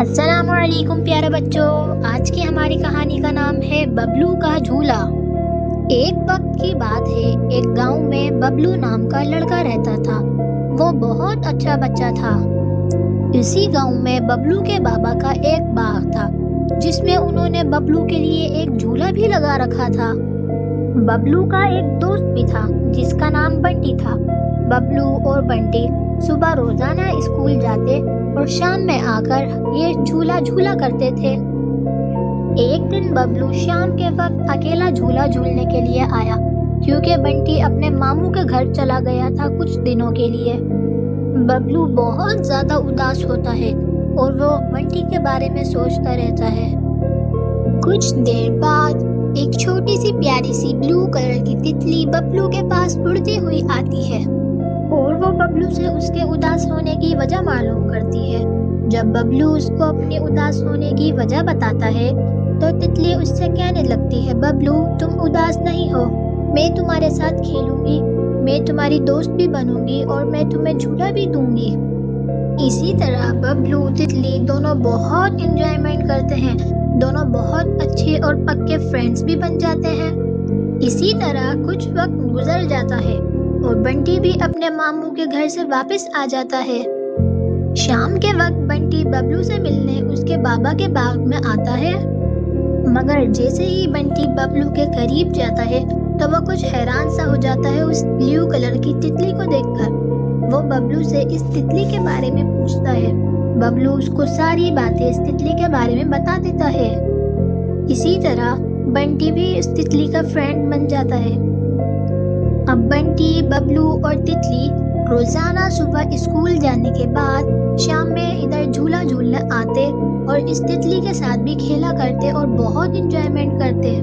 السلام علیکم پیارے بچوں، آج کی ہماری کہانی کا نام ہے ببلو کا جھولا۔ ایک وقت کی بات ہے، ایک گاؤں میں ببلو نام کا لڑکا رہتا تھا۔ وہ بہت اچھا بچہ تھا۔ اسی گاؤں میں ببلو کے بابا کا ایک باغ تھا جس میں انہوں نے ببلو کے لیے ایک جھولا بھی لگا رکھا تھا۔ ببلو کا ایک دوست بھی تھا جس کا نام بنٹی تھا۔ ببلو اور بنٹی صبح روزانہ اسکول جاتے اور شام میں آ کر یہ جھولا جھولا کرتے تھے۔ ایک دن ببلو شام کے وقت اکیلا جھولا جھولنے کے لیے آیا کیونکہ بنٹی اپنے ماموں کے گھر چلا گیا تھا کچھ دنوں کے لیے۔ ببلو بہت زیادہ اداس ہوتا ہے اور وہ بنٹی کے بارے میں سوچتا رہتا ہے۔ کچھ دیر بعد ایک چھوٹی سی پیاری سی بلو کلر کی تتلی ببلو کے پاس اڑتی ہوئی آتی ہے اور وہ ببلو سے اس کے اداس ہونے کی وجہ معلوم کرتی ہے۔ جب ببلو اس کو اپنے اداس ہونے کی وجہ بتاتا ہے تو تتلی اس سے کہنے لگتی ہے، ببلو تم اداس نہیں ہو، میں تمہارے ساتھ کھیلوں گی، میں تمہاری دوست بھی بنوں گی اور میں تمہیں جھولا بھی دوں گی۔ اسی طرح ببلو تتلی دونوں بہت انجوائمنٹ کرتے ہیں، دونوں بہت اچھے اور پکے فرینڈز بھی بن جاتے ہیں۔ اسی طرح کچھ وقت گزر جاتا ہے اور بنٹی بھی اپنے ماموں کے گھر سے واپس آ جاتا ہے۔ شام کے وقت بنٹی ببلو سے ملنے اس کے بابا کے باغ میں آتا ہے، مگر جیسے ہی بنٹی ببلو کے قریب جاتا ہے تو وہ کچھ حیران سا ہو جاتا ہے اس بلو کلر کی تتلی کو دیکھ کر۔ وہ ببلو سے اس تتلی کے بارے میں پوچھتا ہے۔ ببلو اس کو ساری باتیں اس تتلی کے بارے میں بتا دیتا ہے۔ اسی طرح بنٹی بھی اس تتلی کا فرینڈ بن جاتا ہے۔ اب بنٹی، ببلو اور تتلی روزانہ صبح اسکول جانے کے بعد شام میں ادھر جھولا جھولنے آتے اور اس تتلی کے ساتھ بھی کھیلا کرتے اور بہت انجوائمنٹ کرتے۔